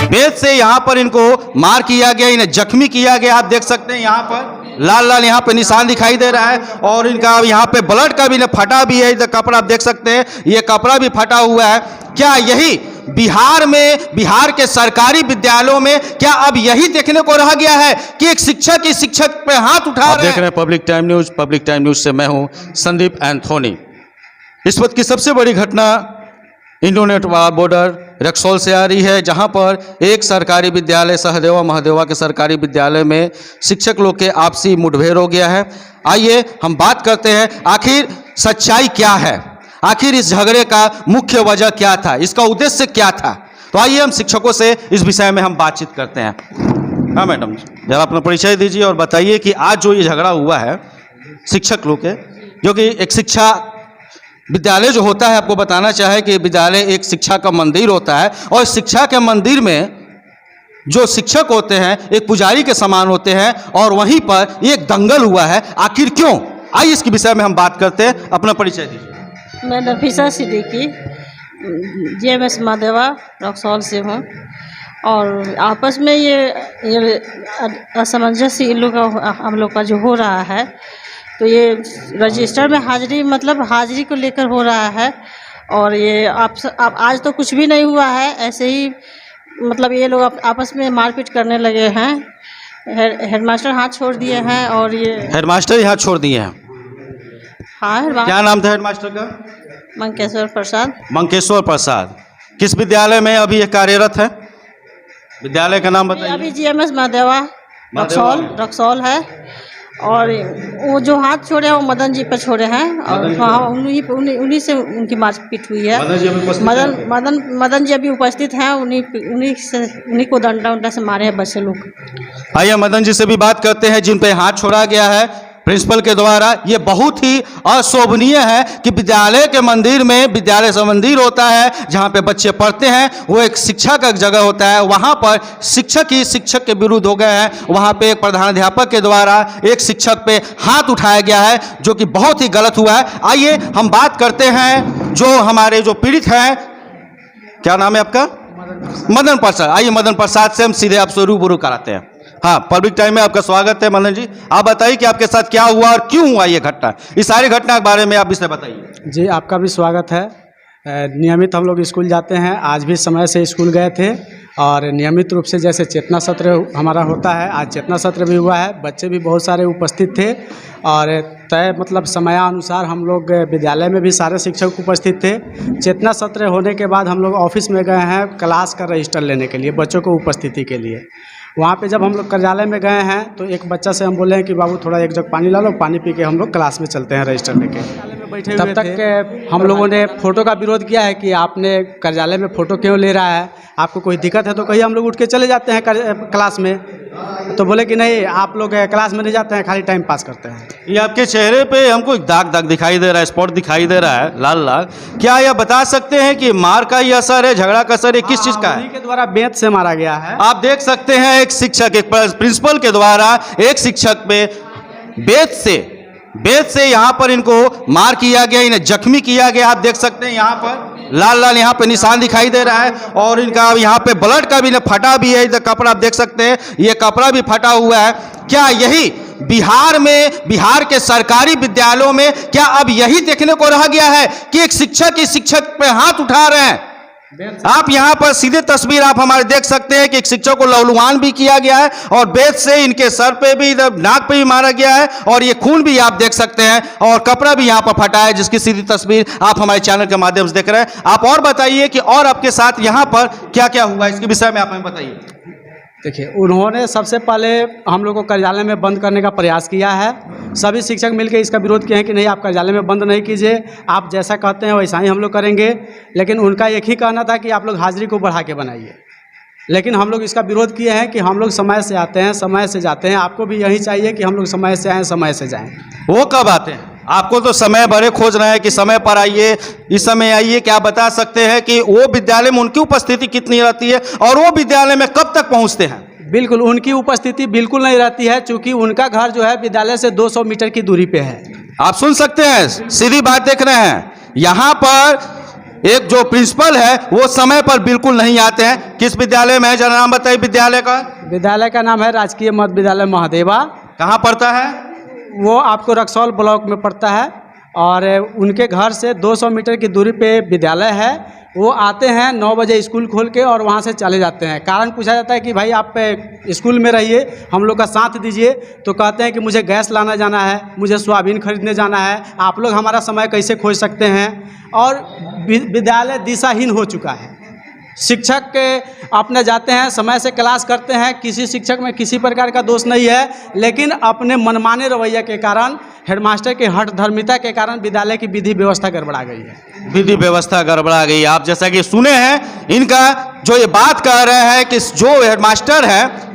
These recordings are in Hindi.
बेत से यहाँ पर इनको मार किया गया, इन्हें जख्मी किया गया। आप देख सकते हैं यहाँ पर लाल लाल यहाँ पे निशान दिखाई दे रहा है और इनका यहाँ पे ब्लड का भी फटा भी है। इधर कपड़ा आप देख सकते हैं, ये कपड़ा भी फटा हुआ है। क्या यही बिहार में, बिहार के सरकारी विद्यालयों में क्या अब यही देखने को रह गया है कि एक शिक्षक ही शिक्षक पे हाथ उठा रहे हैं? देख रहे हैं पब्लिक टाइम न्यूज से मैं हूं संदीप एंथोनी। इस वक्त की सबसे बड़ी घटना इंडोनेट बॉर्डर रक्सौल से आ रही है, जहां पर एक सरकारी विद्यालय सहदेवा महादेवा के सरकारी विद्यालय में शिक्षक लोग के आपसी मुठभेड़ हो गया है। आइए हम बात करते हैं आखिर सच्चाई क्या है, आखिर इस झगड़े का मुख्य वजह क्या था, इसका उद्देश्य क्या था। तो आइए हम शिक्षकों से इस विषय में हम बातचीत करते हैं। हाँ मैडम, जरा अपना परिचय दीजिए और बताइए कि आज जो ये झगड़ा हुआ है शिक्षक लोग के, जो कि एक शिक्षा विद्यालय जो होता है, आपको बताना चाहे कि विद्यालय एक शिक्षा का मंदिर होता है और शिक्षा के मंदिर में जो शिक्षक होते हैं एक पुजारी के समान होते हैं और वहीं पर एक दंगल हुआ है। आखिर क्यों? आइए इसके विषय में हम बात करते हैं। अपना परिचय दीजिए। मैं नफीसा सिद्दीकी GMS महादेवा रक्सौल से हूँ और आपस में ये असमंजस इन लोग का हम लोग का जो हो रहा है, तो ये रजिस्टर में हाजिरी मतलब हाजिरी को लेकर हो रहा है। और ये आप आज तो कुछ भी नहीं हुआ है, ऐसे ही मतलब ये लोग आपस में मारपीट करने लगे हैं। हेडमास्टर हाथ छोड़ दिए हैं और ये हेडमास्टर यहाँ छोड़ दिए हैं। हाँ, क्या नाम था हेडमास्टर का? मंकेश्वर प्रसाद। मंकेश्वर प्रसाद। किस विद्यालय में अभी ये कार्यरत है? विद्यालय का नाम बताइए। अभी GMS महादेवा रक्सौल है और वो जो हाथ छोड़े वो मदन जी पे छोड़े हैं और हाँ उन्हीं से उनकी मारपीट हुई है। मदन जी अभी उपस्थित हैं, उन्हीं को डंडा से मारे हैं बच्चे लोग। आइए मदन जी से भी बात करते हैं जिन पे हाथ छोड़ा गया है प्रिंसिपल के द्वारा। ये बहुत ही अशोभनीय है कि विद्यालय के मंदिर में, विद्यालय से मंदिर होता है जहाँ पे बच्चे पढ़ते हैं, वो एक शिक्षा का जगह होता है। वहाँ पर शिक्षक ही शिक्षक के विरुद्ध हो गए हैं। वहाँ पे एक प्रधानाध्यापक के द्वारा एक शिक्षक पे हाथ उठाया गया है, जो कि बहुत ही गलत हुआ है। आइए हम बात करते हैं जो हमारे जो पीड़ित हैं। क्या नाम है आपका? मदन प्रसाद। आइए मदन प्रसाद से हम सीधे आपसे रूबरू कराते हैं। हाँ, पब्लिक टाइम में आपका स्वागत है मदन जी। आप बताइए कि आपके साथ क्या हुआ और क्यों हुआ ये घटना, इस सारी घटना के बारे में आप इससे बताइए। जी, आपका भी स्वागत है। नियमित हम लोग स्कूल जाते हैं, आज भी समय से स्कूल गए थे और नियमित रूप से जैसे चेतना सत्र हमारा होता है, आज चेतना सत्र भी हुआ है। बच्चे भी बहुत सारे उपस्थित थे और तय मतलब समयानुसार हम लोग विद्यालय में भी सारे शिक्षक उपस्थित थे। चेतना सत्र होने के बाद हम लोग ऑफिस में गए हैं क्लास का रजिस्टर लेने के लिए, बच्चों को उपस्थिति के लिए। वहाँ पे जब हम लोग कार्यालय में गए हैं तो एक बच्चा से हम बोले हैं कि बाबू थोड़ा एक जग पानी ला लो, पानी पी के हम लोग क्लास में चलते हैं रजिस्टर लेके। कार्यालय में बैठे तब तक हम लोगों ने फ़ोटो का विरोध किया है कि आपने कार्यालय में फ़ोटो क्यों ले रहा है, आपको कोई दिक्कत है तो कहीं हम लोग उठ के चले जाते हैं क्लास में। तो बोले कि नहीं, आप लोग क्लास में नहीं जाते हैं, खाली टाइम पास करते हैं। ये आपके चेहरे पे हमको एक दाग दिखाई दे रहा है, स्पॉट दिखाई दे रहा है लाल लाल। क्या यह बता सकते हैं कि मार का ही असर है, झगड़ा का असर है, किस चीज़ का है? उन्हीं के द्वारा बेंत से मारा गया है। आप देख सकते हैं एक शिक्षक, एक प्रिंसिपल के द्वारा एक शिक्षक पे बेत से यहाँ पर इनको मार किया गया, इन्हें जख्मी किया गया। आप देख सकते हैं यहाँ पर लाल लाल यहाँ पे निशान दिखाई दे रहा है और इनका यहाँ पे ब्लड का भी फटा भी है। इधर कपड़ा आप देख सकते हैं, ये कपड़ा भी फटा हुआ है। क्या यही बिहार में, बिहार के सरकारी विद्यालयों में क्या अब यही देखने को रह गया है कि एक शिक्षक ही शिक्षक पे हाथ उठा रहे हैं? आप यहाँ पर सीधे तस्वीर आप हमारे देख सकते हैं कि एक शिक्षक को लहूलुहान भी किया गया है और बेत से इनके सर पे भी, नाक पे भी मारा गया है और ये खून भी आप देख सकते हैं और कपड़ा भी यहाँ पर फटा है, जिसकी सीधी तस्वीर आप हमारे चैनल के माध्यम से देख रहे हैं। आप और बताइए कि और आपके साथ यहाँ पर क्या क्या हुआ, इसके विषय में आप हमें बताइए। देखिए, उन्होंने सबसे पहले हम लोग को कार्यालय में बंद करने का प्रयास किया है। सभी शिक्षक मिलकर इसका विरोध किए हैं कि नहीं, आप कार्यालय में बंद नहीं कीजिए, आप जैसा कहते हैं वैसा ही हम लोग करेंगे। लेकिन उनका एक ही कहना था कि आप लोग हाजिरी को बढ़ा के बनाइए। लेकिन हम लोग इसका विरोध किए हैं कि हम लोग समय से आते हैं, समय से जाते हैं, आपको भी यही चाहिए कि हम लोग समय से आएँ, समय से जाएँ। वो कब आते हैं? आपको तो समय बड़े खोज रहे हैं कि समय पर आइए, इस समय आइए। क्या बता सकते हैं कि वो विद्यालय में उनकी उपस्थिति कितनी रहती है और वो विद्यालय में कब तक पहुंचते हैं? बिल्कुल, उनकी उपस्थिति बिल्कुल नहीं रहती है, क्योंकि उनका घर जो है विद्यालय से 200 मीटर की दूरी पे है। आप सुन सकते हैं, सीधी बात देख रहे हैं। यहाँ पर एक जो प्रिंसिपल है वो समय पर बिल्कुल नहीं आते हैं। किस विद्यालय में है, जरा नाम बताइए विद्यालय का। विद्यालय का नाम है राजकीय मध्य विद्यालय महादेवा। कहाँ पड़ता है? वो आपको रक्सौल ब्लॉक में पड़ता है और उनके घर से 200 मीटर की दूरी पे विद्यालय है। वो आते हैं 9 बजे स्कूल खोल के और वहाँ से चले जाते हैं। कारण पूछा जाता है कि भाई आप स्कूल में रहिए, हम लोग का साथ दीजिए, तो कहते हैं कि मुझे गैस लाना जाना है, मुझे सोयाबीन खरीदने जाना है, आप लोग हमारा समय कैसे खोज सकते हैं। और विद्यालय दिशाहीन हो चुका है। शिक्षक के अपने जाते हैं, समय से क्लास करते हैं, किसी शिक्षक में किसी प्रकार का दोष नहीं है, लेकिन अपने मनमाने रवैया के कारण, हेडमास्टर के हठधर्मिता के कारण विद्यालय की विधि व्यवस्था गड़बड़ा गई है। विधि व्यवस्था गड़बड़ा गई। आप जैसा कि सुने हैं, इनका जो ये बात कह रहे हैं कि जो हेडमास्टर है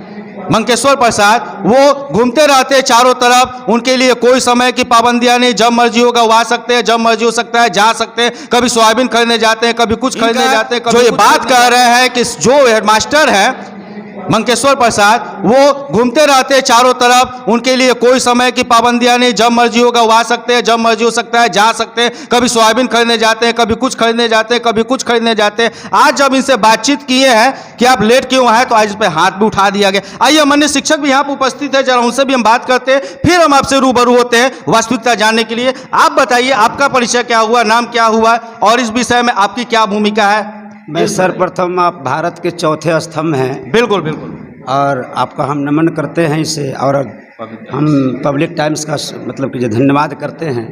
मंकेश्वर प्रसाद, वो घूमते रहते हैं चारों तरफ, उनके लिए कोई समय की पाबंदियां नहीं, जब मर्जी होगा वो आ सकते हैं, जब मर्जी हो सकता है जा सकते हैं। कभी सोयाबीन खरीदने जाते हैं, कभी कुछ खरीदने जाते हैं। जो ये बात कह रहे हैं कि जो हेडमास्टर है मंकेश्वर प्रसाद, वो घूमते रहते हैं चारों तरफ, उनके लिए कोई समय की पाबंदियां नहीं, जब मर्जी होगा वो आ सकते हैं, जब मर्जी हो सकता है जा सकते हैं। कभी सोयाबीन खरीदने जाते हैं, कभी कुछ खरीदने जाते हैं, कभी कुछ खरीदने जाते हैं। आज जब इनसे बातचीत किए हैं कि आप लेट क्यों आए, तो आज इस पे हाथ भी उठा दिया गया। आइए, अन्य शिक्षक भी यहाँ पर उपस्थित है, जरा उनसे भी हम बात करते हैं, फिर हम आपसे रूबरू होते हैं वास्तविकता जानने के लिए। आप बताइए, आपका परिचय क्या हुआ, नाम क्या हुआ, और इस विषय में आपकी क्या भूमिका है? मैं सर्वप्रथम, आप भारत के चौथे स्तंभ हैं। बिल्कुल बिल्कुल। और आपका हम नमन करते हैं इसे, और हम पब्लिक टाइम्स का मतलब कि जो धन्यवाद करते हैं।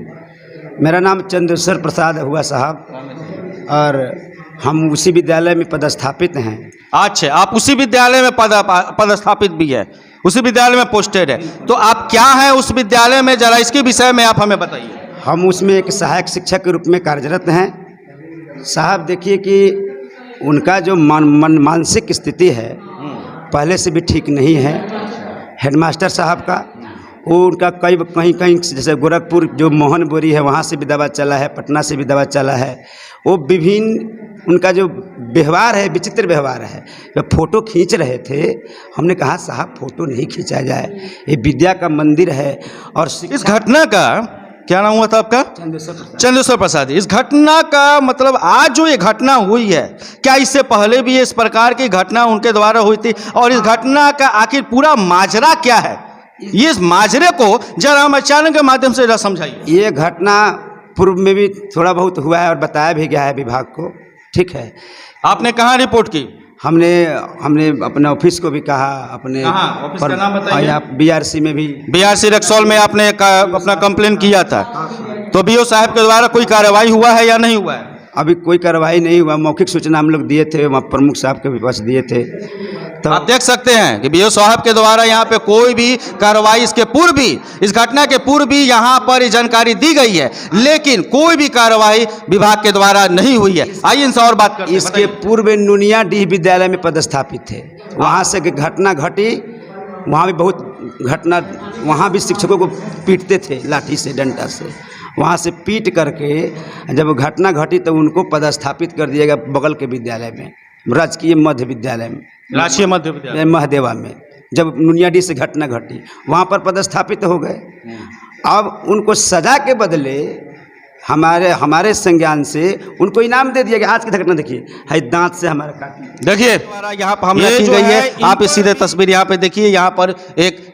मेरा नाम चंद्रेश्वर प्रसाद हुआ साहब, और हम उसी विद्यालय में पदस्थापित हैं। अच्छा, आप उसी विद्यालय में पदस्थापित भी है, उसी विद्यालय में पोस्टेड है, तो आप क्या हैं उस विद्यालय में, जरा इसके विषय में आप हमें बताइए। हम उसमें एक सहायक शिक्षक के रूप में कार्यरत हैं। साहब देखिए कि उनका जो मानसिक स्थिति है पहले से भी ठीक नहीं है। हेडमास्टर साहब का वो उनका कहीं जैसे गोरखपुर जो मोहन बोरी है वहाँ से भी दवा चला है, पटना से भी दवा चला है। वो विभिन्न उनका जो व्यवहार है, विचित्र व्यवहार है। जब फोटो खींच रहे थे, हमने कहा साहब फोटो नहीं खींचा जाए, ये विद्या का मंदिर है। और इस घटना का क्या नाम हुआ था आपका? चंद्रेश्वर प्रसाद। इस घटना का मतलब आज जो ये घटना हुई है, क्या इससे पहले भी इस प्रकार की घटना उनके द्वारा हुई थी, और इस घटना का आखिर पूरा माजरा क्या है, ये इस माजरे को जरा हम चैनल के माध्यम से जरा समझाइए। ये घटना पूर्व में भी थोड़ा बहुत हुआ है और बताया भी गया है विभाग को, ठीक है। आपने कहाँ रिपोर्ट की? हमने अपने ऑफिस को भी कहा, अपने ऑफिस का नाम बताइए। आप BRC में भी, BRC रक्सौल में आपने अपना कंप्लेन किया था, तो BO साहब के द्वारा कोई कार्रवाई हुआ है या नहीं हुआ है? अभी कोई कार्रवाई नहीं हुआ। मौखिक सूचना हम लोग दिए थे, वहाँ प्रमुख साहब के भी पास दिए थे। तो आप देख सकते हैं कि BO साहब के द्वारा यहाँ पे कोई भी कार्रवाई, इसके पूर्व भी, इस घटना के पूर्व भी यहाँ पर जानकारी दी गई है, लेकिन कोई भी कार्रवाई विभाग के द्वारा नहीं हुई है। आइए इनसे और बात करते हैं। इसके पूर्व नुनियाडीह विद्यालय में पदस्थापित थे। वहाँ से घटना घटी, वहाँ भी बहुत घटना, वहाँ भी शिक्षकों को पीटते थे लाठी से, डंडा से। वहाँ से पीट करके जब घटना घटी तो उनको पदस्थापित कर दिया गया बगल के विद्यालय में, राजकीय मध्य विद्यालय में, राजकीय मध्य विद्यालय महादेवा में। जब नुनियाडीह से घटना घटी वहाँ पर पदस्थापित हो गए। अब उनको सजा के बदले हमारे संज्ञान से उनको इनाम दे दिया गया। आज की घटना देखिए, है दांत से हमारा काट, देखिए यहाँ पर हमने की गई है। आप इस सीधे तस्वीर यहाँ पे देखिए, यहाँ पर एक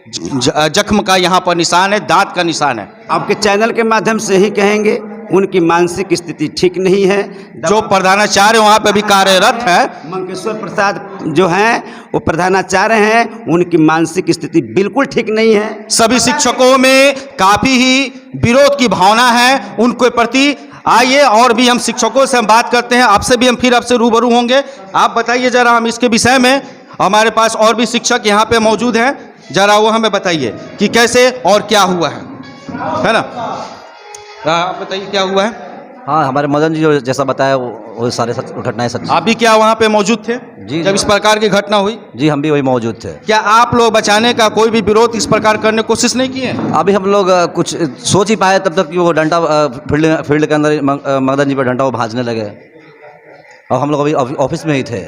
जख्म का यहाँ पर निशान है, दांत का निशान है। आपके चैनल के माध्यम से ही कहेंगे उनकी मानसिक स्थिति ठीक नहीं है। जो प्रधानाचार्य वहाँ पे भी कार्यरत है, मंकेश्वर प्रसाद जो हैं वो प्रधानाचार्य हैं, उनकी मानसिक स्थिति बिल्कुल ठीक नहीं है। सभी शिक्षकों में काफ़ी ही विरोध की भावना है उनके प्रति। आइए और भी हम शिक्षकों से हम बात करते हैं, आपसे भी हम फिर आपसे रूबरू होंगे। आप बताइए जरा, हम इसके विषय में, हमारे पास और भी शिक्षक यहाँ पे मौजूद हैं, जरा वो हमें बताइए कि कैसे और क्या हुआ है ना? आप बताइए क्या हुआ है। हाँ, हमारे मदन जी जो जैसा बताया वो सारे घटनाएं सच। आप भी क्या वहाँ पे मौजूद थे जी जब इस प्रकार की घटना हुई? जी, हम भी वही मौजूद थे। क्या आप लोग बचाने का कोई भी विरोध इस प्रकार करने की कोशिश नहीं किए? अभी हम लोग कुछ सोच ही पाए तब तक कि वो डंडा फील्ड के अंदर मदन जी पर डंडा वो भाजने लगे, और हम लोग अभी ऑफिस में ही थे।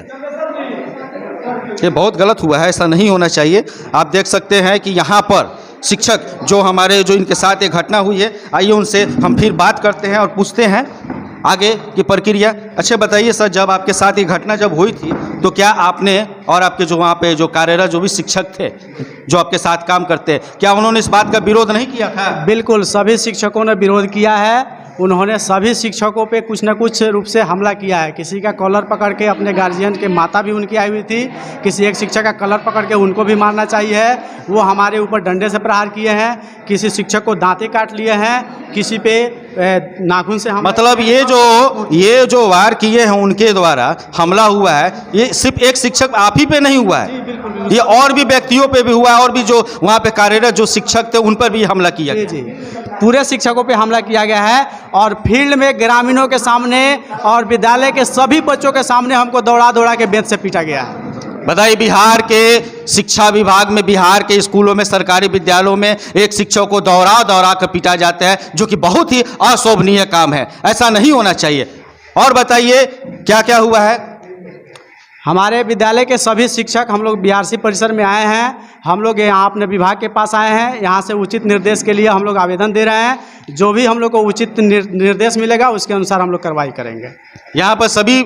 ये बहुत गलत हुआ है, ऐसा नहीं होना चाहिए। आप देख सकते हैं कि यहाँ पर शिक्षक जो हमारे, जो इनके साथ एक घटना हुई है, आइए उनसे हम फिर बात करते हैं और पूछते हैं। आगे की प्रक्रिया। अच्छा बताइए सर, जब आपके साथ ये घटना जब हुई थी तो क्या आपने और आपके जो वहाँ पे जो कार्यरत जो भी शिक्षक थे जो आपके साथ काम करते हैं, क्या उन्होंने इस बात का विरोध नहीं किया था? बिल्कुल सभी शिक्षकों ने विरोध किया है। उन्होंने सभी शिक्षकों पे कुछ न कुछ रूप से हमला किया है। किसी का कॉलर पकड़ के, अपने गार्जियन के माता भी उनकी आई हुई थी, किसी एक शिक्षक का कॉलर पकड़ के उनको भी मारना चाहिए। वो हमारे ऊपर डंडे से प्रहार किए हैं, किसी शिक्षक को दांतें काट लिए हैं, किसी पे नाखून से मतलब ये जो वार किए हैं उनके द्वारा हमला हुआ है, ये सिर्फ एक शिक्षक आप ही पे नहीं हुआ है, ये और भी व्यक्तियों पे भी हुआ है, और भी जो वहाँ पे कार्यरत जो शिक्षक थे उन पर भी हमला किया गया। जी, पूरे शिक्षकों पे हमला किया गया है और फील्ड में ग्रामीणों के सामने और विद्यालय के सभी बच्चों के सामने हमको दौड़ा दौड़ा के बेंच से पीटा गया है। बताइए, बिहार के शिक्षा विभाग में, बिहार के स्कूलों में, सरकारी विद्यालयों में एक शिक्षक को दौड़ा दौड़ा कर पीटा जाता है, जो कि बहुत ही अशोभनीय काम है, ऐसा नहीं होना चाहिए। और बताइए क्या क्या हुआ है? हमारे विद्यालय के सभी शिक्षक हम लोग बीआरसी परिसर में आए हैं। हम लोग यहाँ अपने विभाग के पास आए हैं, यहाँ से उचित निर्देश के लिए हम लोग आवेदन दे रहे हैं। जो भी हम लोग को उचित निर्देश मिलेगा उसके अनुसार हम लोग कार्रवाई करेंगे। यहाँ पर सभी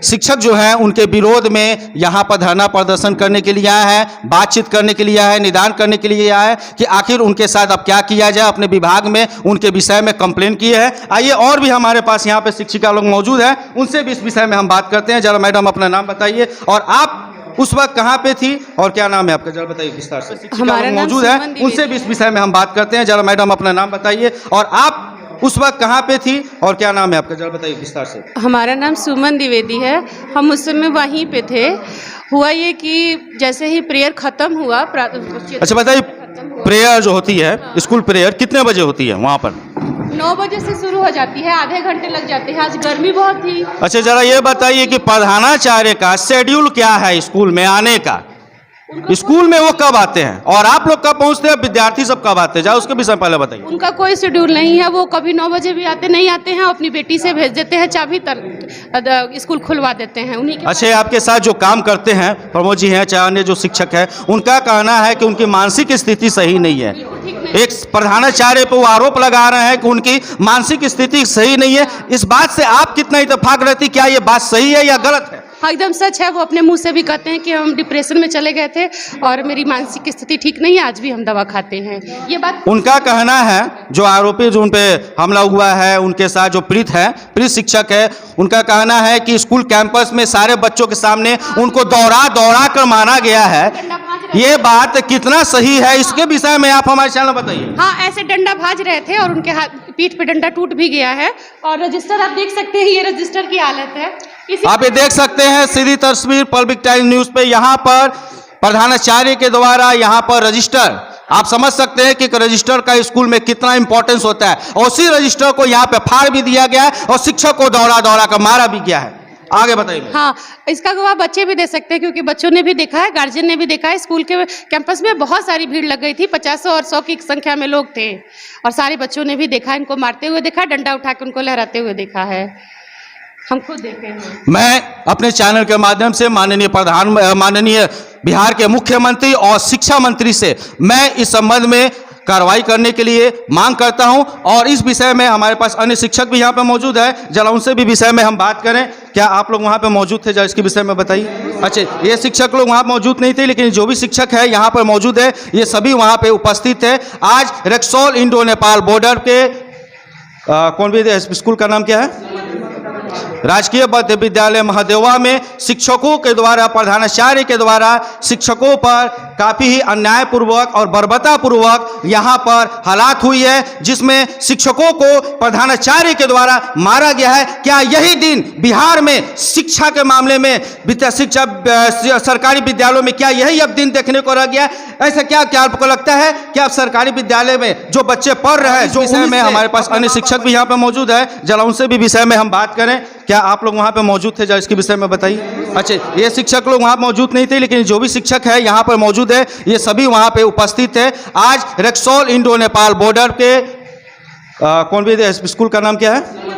शिक्षक जो हैं उनके विरोध में यहाँ पर धरना प्रदर्शन करने के लिए आए हैं, बातचीत करने के लिए आए हैं, निदान करने के लिए आए हैं कि आखिर उनके साथ अब क्या किया जाए। अपने विभाग में उनके विषय में कंप्लेन किए हैं। आइए, और भी हमारे पास यहाँ पे शिक्षिका लोग मौजूद हैं, उनसे भी इस विषय में हम बात करते हैं। जरा मैडम अपना नाम बताइए और आप उस वक्त कहाँ पे थी और क्या नाम है आपका, जरा बताइए विस्तार से। शिक्षिका लोग मौजूद है, उनसे भी इस विषय में हम बात करते हैं। जरा मैडम अपना नाम बताइए और आप उस वक्त कहाँ पे थी और क्या नाम है आपका, जरा बताइए विस्तार से। हमारा नाम सुमन द्विवेदी है। हम उस समय वहीं पे थे। हुआ ये कि जैसे ही प्रेयर खत्म हुआ, अच्छा बताइए, प्रेयर जो होती है, स्कूल प्रेयर कितने बजे होती है वहाँ पर? 9 बजे से शुरू हो जाती है, आधे घंटे लग जाते हैं। आज गर्मी बहुत थी। अच्छा, जरा ये बताइए कि प्रधानाचार्य का शेड्यूल क्या है स्कूल में आने का? स्कूल में वो कब आते हैं और आप लोग कब पहुंचते हैं, विद्यार्थी सब कब आते हैं, जरा उसके विषय में पहले बताइए। उनका कोई शेड्यूल नहीं है। वो कभी 9 बजे भी आते नहीं आते हैं, अपनी बेटी से भेज देते हैं, चाबी स्कूल खुलवा देते हैं उन्हीं के। अच्छा, आपके साथ जो काम करते हैं प्रमोद जी हैं, चाहे अन्य जो शिक्षक हैं, उनका कहना है कि उनकी मानसिक स्थिति सही नहीं है। एक प्रधानाचार्य पर वो आरोप लगा रहे हैं कि उनकी मानसिक स्थिति सही नहीं है। इस बात से आप कितना इत्तेफाक रहती, क्या ये बात सही है या गलत है? हाँ, एकदम सच है। वो अपने मुंह से भी कहते हैं कि हम डिप्रेशन में चले गए थे और मेरी मानसिक स्थिति ठीक नहीं है, आज भी हम दवा खाते हैं। ये बात उनका कहना है। जो आरोपी जो उन पे हमला हुआ है, उनके साथ जो प्रीत शिक्षक है, उनका कहना है कि स्कूल कैंपस में सारे बच्चों के सामने उनको दौड़ा दौड़ा कर मारा गया है। ये बात कितना सही है, इसके विषय में आप हमारे चैनल बताइए। हाँ, ऐसे डंडा भाज रहे थे और उनके पीठ पे डंडा टूट भी गया है। और रजिस्टर आप देख सकते हैं, ये रजिस्टर की हालत है। आप ये देख सकते हैं सीधी तस्वीर पब्लिक टाइम्स न्यूज़ पे। यहाँ पर प्रधानाचार्य के द्वारा यहाँ पर रजिस्टर, आप समझ सकते हैं कि रजिस्टर का स्कूल में कितना इंपॉर्टेंस होता है, और उसी रजिस्टर को यहाँ पे फाड़ भी दिया गया है और शिक्षक को दौड़ा दौड़ा कर मारा भी गया है। आगे बताइए। हाँ, इसका गवाह बच्चे भी दे सकते हैं, क्योंकि बच्चों ने भी देखा है, गार्जियन ने भी देखा है। स्कूल के कैंपस में बहुत सारी भीड़ लग गई थी, 50 और 100 की संख्या में लोग थे और सारे बच्चों ने भी देखा, इनको मारते हुए देखा, डंडा उठा के उनको लहराते हुए देखा है। हम खुद देखे हैं। मैं अपने चैनल के माध्यम से माननीय बिहार के मुख्यमंत्री और शिक्षा मंत्री से मैं इस संबंध में कार्रवाई करने के लिए मांग करता हूं, और इस विषय में हमारे पास अन्य शिक्षक भी यहां पे मौजूद है, जरा उनसे भी विषय में हम बात करें। क्या आप लोग वहां पे मौजूद थे, जरा इसके विषय में बताइए। अच्छा, ये शिक्षक लोग वहां मौजूद नहीं थे, लेकिन जो भी शिक्षक है यहां पर मौजूद है, ये सभी वहां पे उपस्थित थे। आज रक्सौल इंडो नेपाल बॉर्डर के कौन भी स्कूल का नाम क्या है, राजकीय मध्य विद्यालय महादेवा में शिक्षकों के द्वारा, प्रधानाचार्य के द्वारा शिक्षकों पर काफ़ी ही अन्यायपूर्वक और बर्बरतापूर्वक यहाँ पर हालात हुई है, जिसमें शिक्षकों को प्रधानाचार्य के द्वारा मारा गया है। क्या यही दिन बिहार में शिक्षा के मामले में, सरकारी विद्यालयों में, क्या यही अब दिन देखने को रह गया? ऐसा क्या आपको लगता है कि आप सरकारी विद्यालय में जो बच्चे पढ़ रहे हैं, जो विषय में हमारे पास अन्य शिक्षक भी यहाँ पर मौजूद है, जरा उनसे भी विषय में हम बात करें। क्या आप लोग वहाँ पे मौजूद थे, जरा इसके विषय में बताइए। अच्छा, ये शिक्षक लोग वहाँ मौजूद नहीं थे, लेकिन जो भी शिक्षक है यहाँ पर मौजूद है, ये सभी वहाँ पे उपस्थित थे। आज रक्सौल इंडो नेपाल बॉर्डर के कौन भी स्कूल का नाम क्या है,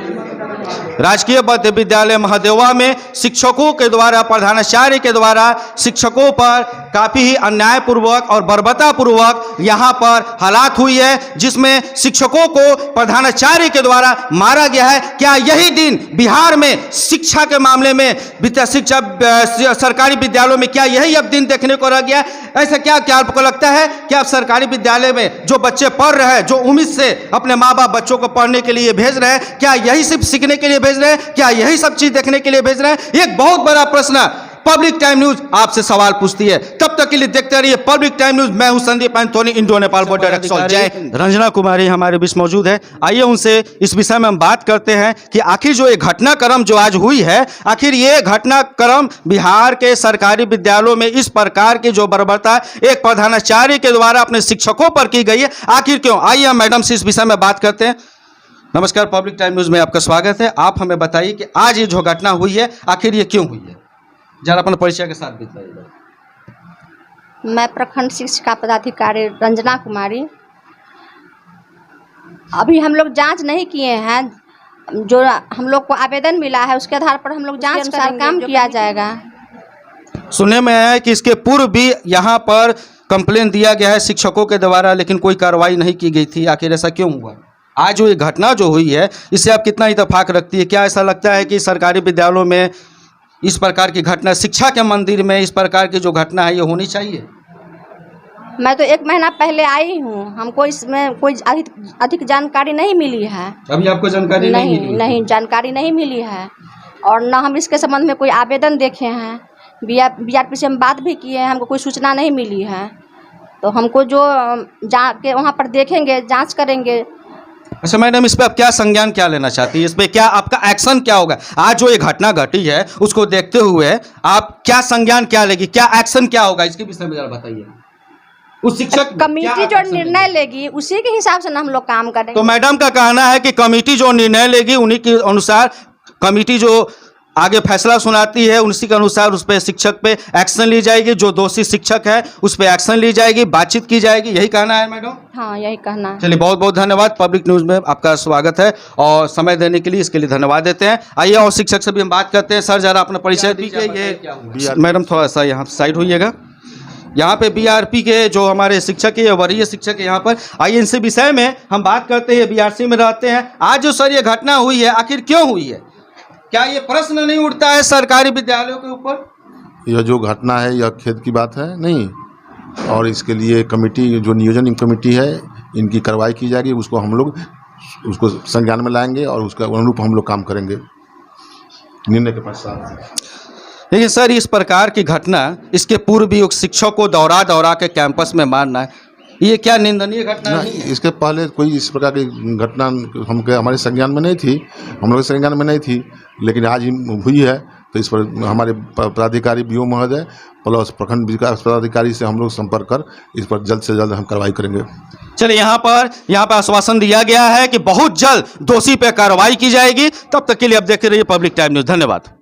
राजकीय मध्य विद्यालय महादेवा में शिक्षकों के द्वारा, प्रधानाचार्य के द्वारा शिक्षकों पर काफ़ी ही अन्यायपूर्वक और बर्बरतापूर्वक यहाँ पर हालात हुई है, जिसमें शिक्षकों को प्रधानाचार्य के द्वारा मारा गया है। क्या यही दिन बिहार में शिक्षा के मामले में सरकारी विद्यालयों में क्या यही अब दिन देखने को रह गया? ऐसा क्या आपको लगता है कि आप सरकारी विद्यालय में जो बच्चे पढ़ रहे हैं, जो उम्मीद से अपने माँ बाप बच्चों को पढ़ने के लिए भेज रहे हैं, क्या यही सिर्फ सीखने के लिए भेज रहे हैं? क्या यही सब चीज देखने के लिए भेज रहे हैं? एक बहुत बड़ा प्रश्न पब्लिक टाइम न्यूज आपसे सवाल पूछती है। तब तक के लिए देखते रहिए पब्लिक टाइम न्यूज। मैं हूं Sandeep Anthony, Indo Nepal border एक्सॉल। जय हिंद। रंजना कुमारी हमारे बीच मौजूद है। आइए उनसे इस विषय में हम बात करते हैं कि आखिर जो ये घटनाक्रम जो आज हुई है, आखिर ये घटनाक्रम बिहार के सरकारी विद्यालयों में इस प्रकार की जो बर्बरता एक प्रधानाचार्य के द्वारा अपने शिक्षकों पर की गई है, आखिर क्यों? आइए हम मैडम से इस विषय में बात करते हैं। नमस्कार, पब्लिक टाइम न्यूज में आपका स्वागत है। आप हमें बताइए कि आज ये जो घटना हुई है, आखिर ये क्यों हुई है? जरा अपने परिचय के साथ बताइए। मैं प्रखंड शिक्षिका पदाधिकारी रंजना कुमारी। अभी हम लोग जांच नहीं किए हैं, जो हम लोग को आवेदन मिला है उसके आधार पर हम लोग जांच कर काम किया जाएगा। सुनने में आया है कि इसके पूर्व भी यहाँ पर कंप्लेन दिया गया है शिक्षकों के द्वारा, लेकिन कोई कार्रवाई नहीं की गई थी। आखिर ऐसा क्यों हुआ? आज जो ये घटना जो हुई है, इससे आप कितना इत्तेफाक रखती है? क्या ऐसा लगता है कि सरकारी विद्यालयों में इस प्रकार की घटना, शिक्षा के मंदिर में इस प्रकार की जो घटना है, ये होनी चाहिए? मैं तो 1 महीना पहले आई हूँ, हमको इसमें कोई अधिक जानकारी नहीं मिली है। अभी आपको जानकारी नहीं मिली? नहीं, जानकारी नहीं मिली है, और न हम इसके संबंध में कोई आवेदन देखे हैं। BRP से हम बात भी किए हैं, हमको कोई सूचना नहीं मिली है। तो हमको जो जाके वहाँ पर देखेंगे, जाँच करेंगे। अच्छा मैडम, इस पर आप क्या संज्ञान क्या लेना चाहती है? इस पर क्या आपका एक्शन क्या होगा? आज जो ये घटना घटी है उसको देखते हुए आप क्या संज्ञान क्या लेगी, क्या एक्शन क्या होगा, इसके विषय में जरा बताइए। उस शिक्षक कमेटी जो निर्णय लेगी उसी के हिसाब से ना हम लोग काम करेंगे। तो मैडम का कहना है कि कमेटी जो निर्णय लेगी उन्हीं के अनुसार, कमेटी जो आगे फैसला सुनाती है उसी के अनुसार उस पर शिक्षक पे एक्शन ली जाएगी। जो दोषी शिक्षक है उस पर एक्शन ली जाएगी, बातचीत की जाएगी, यही कहना है मैडम? हाँ, यही कहना है। चलिए, बहुत बहुत धन्यवाद। पब्लिक न्यूज में आपका स्वागत है और समय देने के लिए इसके लिए धन्यवाद देते हैं। आइए और शिक्षक से भी हम बात करते हैं। सर, जरा अपना परिचय दीजिए। ये मैडम थोड़ा सा यहाँ साइड होइएगा। यहाँ पे BRP के जो हमारे शिक्षक है, वरीय शिक्षक है यहाँ पर। आइए इनसे विषय में हम बात करते हैं। BRC में रहते हैं। आज जो सर ये घटना हुई है, आखिर क्यों हुई है? क्या ये प्रश्न नहीं उठता है सरकारी विद्यालयों के ऊपर? यह जो घटना है यह खेद की बात है नहीं, और इसके लिए कमेटी, जो नियोजन कमेटी है, इनकी कार्रवाई की जाएगी। उसको हम लोग उसको संज्ञान में लाएंगे और उसका अनुरूप हम लोग काम करेंगे निर्णय के पश्चात। देखिए सर, इस प्रकार की घटना, इसके पूर्व भी शिक्षक को दौरा दौरा के कैंपस में मारना है, ये क्या निंदनीय घटना है? इसके पहले कोई इस प्रकार की घटना हमारे संज्ञान में नहीं थी, हम लोग संज्ञान में नहीं थी, लेकिन आज हुई है। तो इस पर हमारे पदाधिकारी BO महोदय प्लस प्रखंड विकास पदाधिकारी से हम लोग संपर्क कर इस पर जल्द से जल्द हम कार्रवाई करेंगे। चलिए, यहाँ पर आश्वासन दिया गया है कि बहुत जल्द दोषी पे कार्रवाई की जाएगी। तब तक के लिए अब देखते रहिए पब्लिक टाइम न्यूज। धन्यवाद।